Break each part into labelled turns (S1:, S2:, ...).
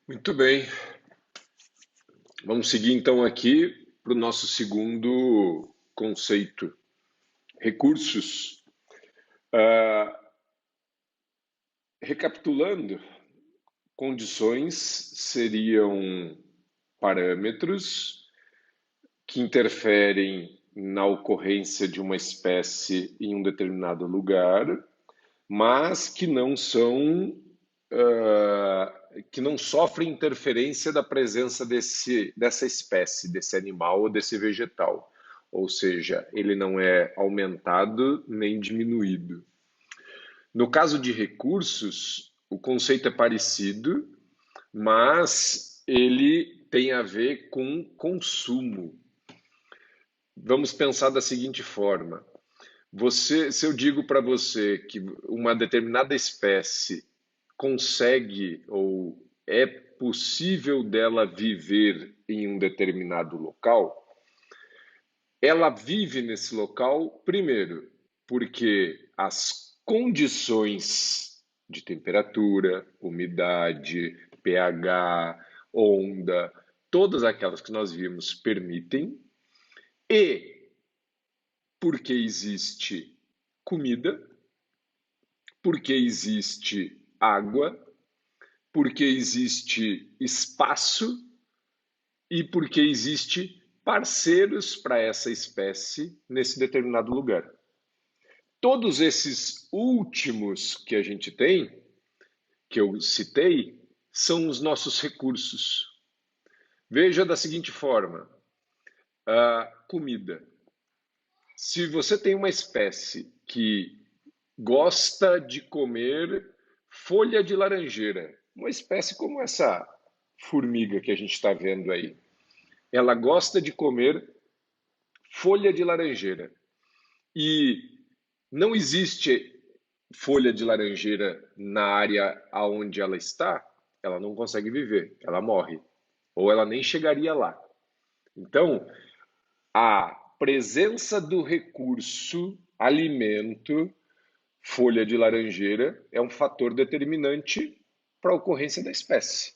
S1: Muito bem. Vamos seguir então aqui para o nosso segundo conceito, recursos. Ah, Recapitulando, condições seriam parâmetros que interferem na ocorrência de uma espécie em um determinado lugar, mas que não sofrem interferência da presença dessa espécie, desse animal ou desse vegetal. Ou seja, ele não é aumentado nem diminuído. No caso de recursos, o conceito é parecido, mas ele tem a ver com consumo. Vamos pensar da seguinte forma: se eu digo para você que uma determinada espécie consegue ou é possível dela viver em um determinado local, ela vive nesse local, primeiro, porque as condições de temperatura, umidade, pH, onda, todas aquelas que nós vimos permitem, e porque existe comida, porque existe água, porque existe espaço e porque existe parceiros para essa espécie nesse determinado lugar. Todos esses últimos que a gente tem, que eu citei, são os nossos recursos. Veja da seguinte forma: a comida. Se você tem uma espécie que gosta de comer folha de laranjeira, uma espécie como essa formiga que a gente está vendo aí. Ela gosta de comer folha de laranjeira. E não existe folha de laranjeira na área aonde ela está, ela não consegue viver, ela morre. Ou ela nem chegaria lá. Então, a presença do recurso alimento, folha de laranjeira, é um fator determinante para a ocorrência da espécie.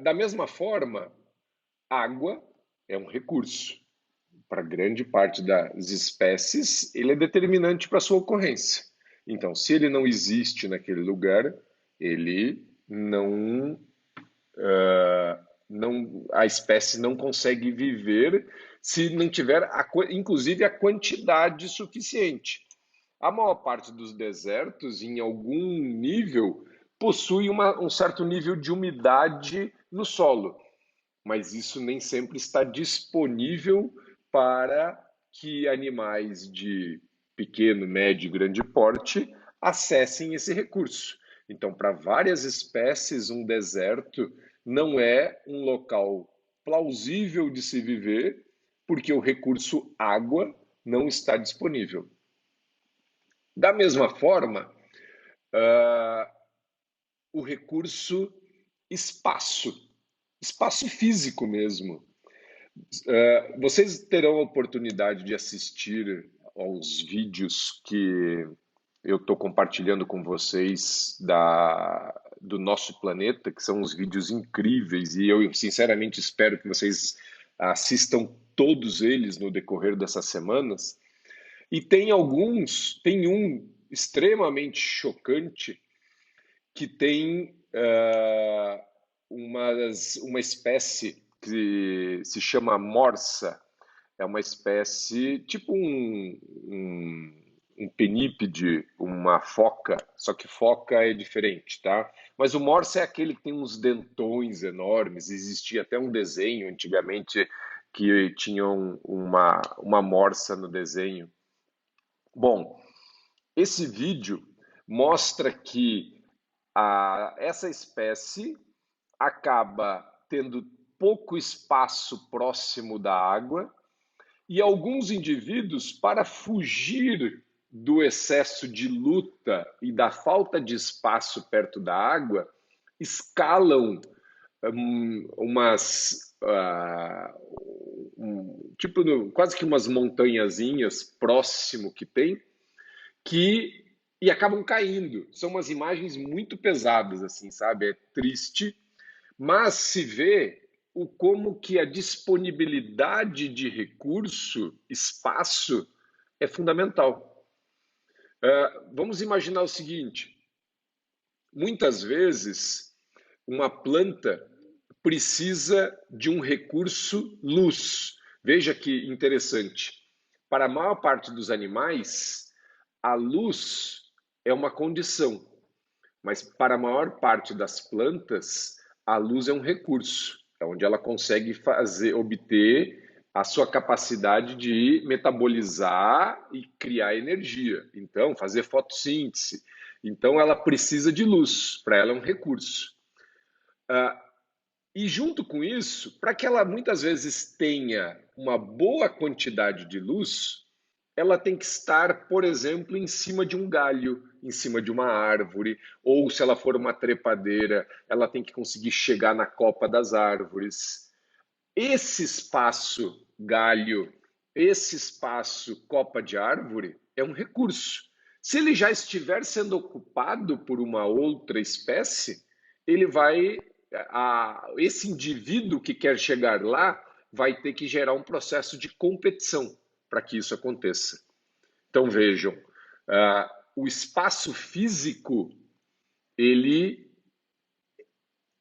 S1: Da mesma forma, água é um recurso. Para grande parte das espécies, ele é determinante para a sua ocorrência. Então, se ele não existe naquele lugar, ele a espécie não consegue viver se não tiver, inclusive, a quantidade suficiente. A maior parte dos desertos, em algum nível, possui um certo nível de umidade no solo, mas isso nem sempre está disponível para que animais de pequeno, médio e grande porte acessem esse recurso. Então, para várias espécies, um deserto não é um local plausível de se viver, porque o recurso água não está disponível. Da mesma forma, o recurso espaço, espaço físico mesmo. Vocês terão a oportunidade de assistir aos vídeos que eu estou compartilhando com vocês do nosso planeta, que são uns vídeos incríveis, e eu sinceramente espero que vocês assistam todos eles no decorrer dessas semanas. E tem um extremamente chocante que tem uma espécie que se chama morsa. É uma espécie tipo um penípede, uma foca, só que foca é diferente, tá? Mas o morsa é aquele que tem uns dentões enormes. Existia até um desenho antigamente que tinha uma morsa no desenho. Bom, esse vídeo mostra que essa espécie acaba tendo pouco espaço próximo da água e alguns indivíduos, para fugir do excesso de luta e da falta de espaço perto da água, escalam tipo quase que umas montanhazinhas próximo que tem, que e acabam caindo. São umas imagens muito pesadas, assim, sabe? É triste, mas se vê o como que a disponibilidade de recurso, espaço, é fundamental. Vamos imaginar o seguinte: muitas vezes uma planta precisa de um recurso luz. Veja que interessante. Para a maior parte dos animais, a luz é uma condição, mas para a maior parte das plantas, a luz é um recurso, é onde ela consegue obter a sua capacidade de metabolizar e criar energia. Então, fazer fotossíntese. Então, ela precisa de luz, para ela é um recurso. E junto com isso, para que ela muitas vezes tenha uma boa quantidade de luz, ela tem que estar, por exemplo, em cima de um galho, em cima de uma árvore, ou se ela for uma trepadeira, ela tem que conseguir chegar na copa das árvores. Esse espaço galho, esse espaço copa de árvore é um recurso. Se ele já estiver sendo ocupado por uma outra espécie, ele vai, esse indivíduo que quer chegar lá vai ter que gerar um processo de competição para que isso aconteça. Então vejam, o espaço físico ele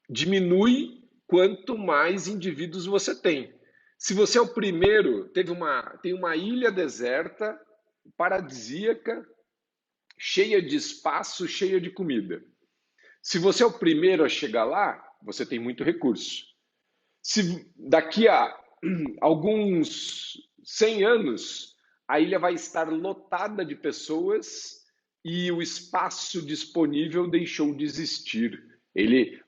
S1: diminui quanto mais indivíduos você tem. Se você é o primeiro, tem uma ilha deserta, paradisíaca, cheia de espaço, cheia de comida. Se você é o primeiro a chegar lá, você tem muito recurso. Se daqui a alguns 100 anos a ilha vai estar lotada de pessoas e o espaço disponível deixou de existir.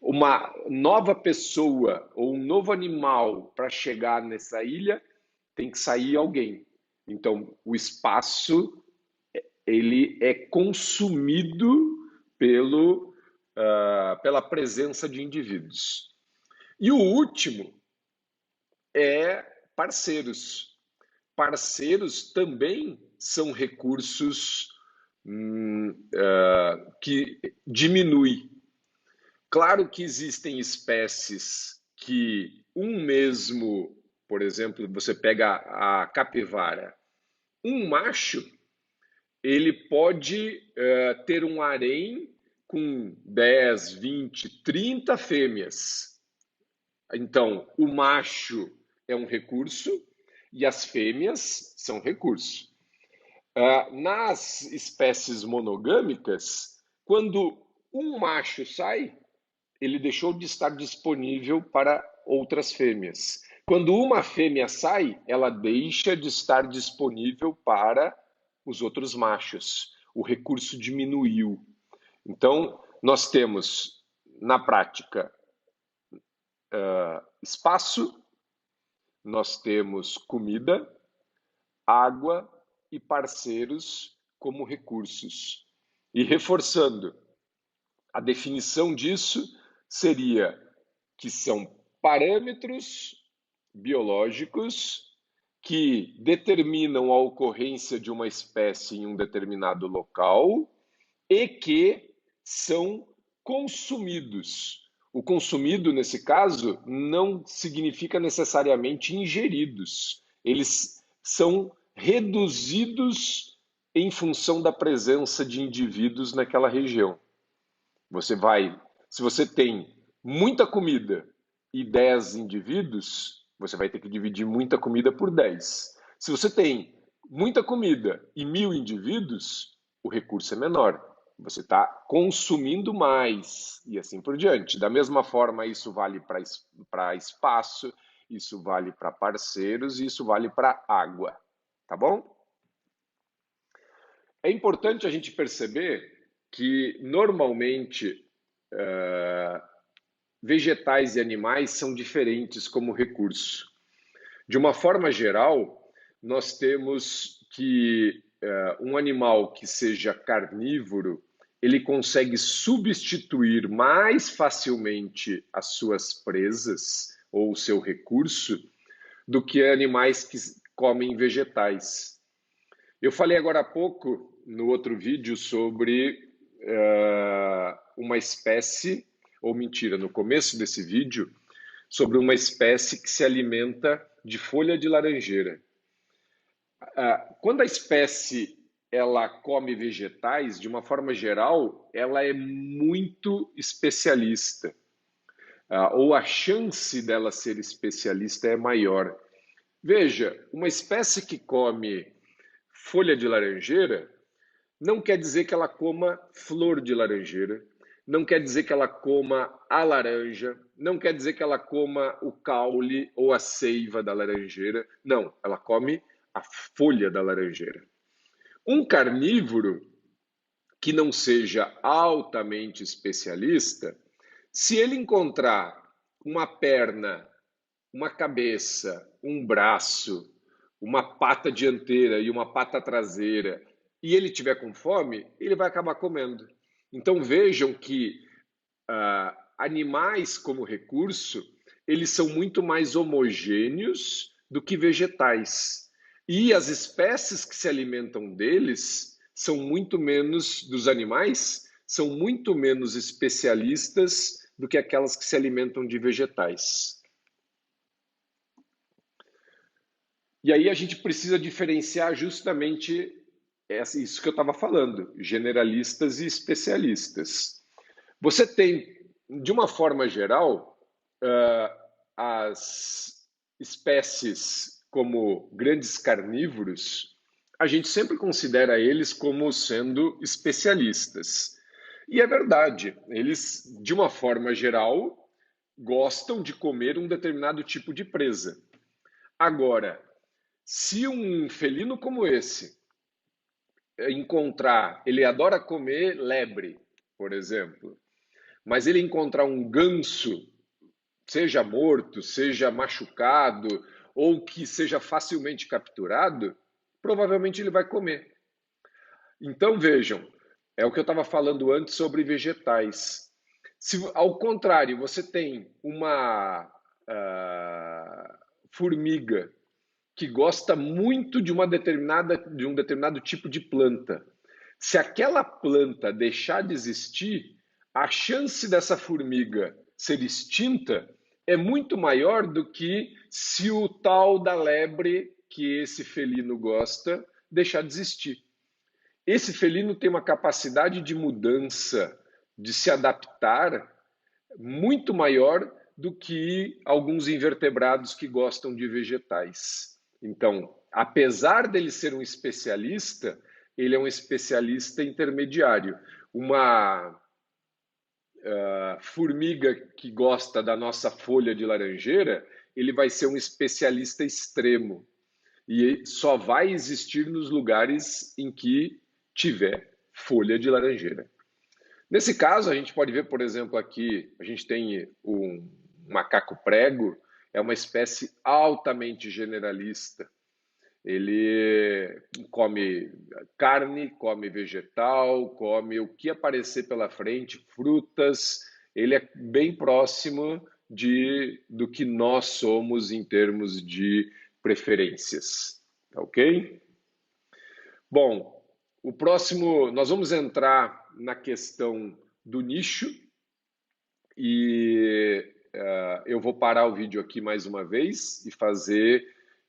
S1: Uma nova pessoa ou um novo animal para chegar nessa ilha tem que sair alguém. Então, o espaço ele é consumido pela presença de indivíduos. E o último é parceiros. Parceiros também são recursos que diminuem. Claro que existem espécies que por exemplo, você pega a capivara, um macho, ele pode ter um harém com 10, 20, 30 fêmeas. Então, o macho é um recurso e as fêmeas são recurso. Nas espécies monogâmicas, quando um macho sai, ele deixou de estar disponível para outras fêmeas. Quando uma fêmea sai, ela deixa de estar disponível para os outros machos. O recurso diminuiu. Então, nós temos, na prática, espaço, nós temos comida, água e parceiros como recursos. E reforçando, a definição disso seria que são parâmetros biológicos que determinam a ocorrência de uma espécie em um determinado local e que são consumidos. O consumido, nesse caso, não significa necessariamente ingeridos. Eles são reduzidos em função da presença de indivíduos naquela região. Se você tem muita comida e 10 indivíduos, você vai ter que dividir muita comida por 10. Se você tem muita comida e 1.000 indivíduos, o recurso é menor. Você está consumindo mais e assim por diante. Da mesma forma, isso vale para espaço, isso vale para parceiros e isso vale para água. Tá bom? É importante a gente perceber que, normalmente, vegetais e animais são diferentes como recurso. De uma forma geral, nós temos que um animal que seja carnívoro, ele consegue substituir mais facilmente as suas presas ou o seu recurso do que animais que comem vegetais. Eu falei agora há pouco no outro vídeo sobre uma espécie, ou mentira, no começo desse vídeo, sobre uma espécie que se alimenta de folha de laranjeira. Quando a espécie ela come vegetais, de uma forma geral, ela é muito especialista, ou a chance dela ser especialista é maior. Veja, uma espécie que come folha de laranjeira não quer dizer que ela coma flor de laranjeira, não quer dizer que ela coma a laranja, não quer dizer que ela coma o caule ou a seiva da laranjeira. Não, ela come a folha da laranjeira. Um carnívoro que não seja altamente especialista, se ele encontrar uma perna, uma cabeça, um braço, uma pata dianteira e uma pata traseira, e ele tiver com fome, ele vai acabar comendo. Então vejam que animais como recurso, eles são muito mais homogêneos do que vegetais. E as espécies que se alimentam deles são muito menos, dos animais, são muito menos especialistas do que aquelas que se alimentam de vegetais. E aí a gente precisa diferenciar justamente isso que eu estava falando, generalistas e especialistas. Você tem, de uma forma geral, as espécies como grandes carnívoros, a gente sempre considera eles como sendo especialistas. E é verdade, eles, de uma forma geral, gostam de comer um determinado tipo de presa. Agora, se um felino como esse encontrar, ele adora comer lebre, por exemplo, mas ele encontrar um ganso, seja morto, seja machucado, ou que seja facilmente capturado, provavelmente ele vai comer. Então vejam, é o que eu estava falando antes sobre vegetais. Se ao contrário, você tem uma formiga que gosta muito de um determinado tipo de planta. Se aquela planta deixar de existir, a chance dessa formiga ser extinta é muito maior do que se o tal da lebre que esse felino gosta deixar de existir. Esse felino tem uma capacidade de mudança, de se adaptar muito maior do que alguns invertebrados que gostam de vegetais. Então, apesar dele ser um especialista, ele é um especialista intermediário. Uma formiga que gosta da nossa folha de laranjeira, ele vai ser um especialista extremo. E só vai existir nos lugares em que tiver folha de laranjeira. Nesse caso, a gente pode ver, por exemplo, aqui, a gente tem um macaco prego, é uma espécie altamente generalista. Ele come carne, come vegetal, come o que aparecer pela frente, frutas. Ele é bem próximo do que nós somos em termos de preferências, ok? Bom, o próximo, nós vamos entrar na questão do nicho e eu vou parar o vídeo aqui mais uma vez e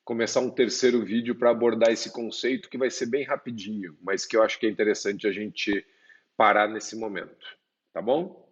S1: começar um terceiro vídeo para abordar esse conceito que vai ser bem rapidinho, mas que eu acho que é interessante a gente parar nesse momento, tá bom?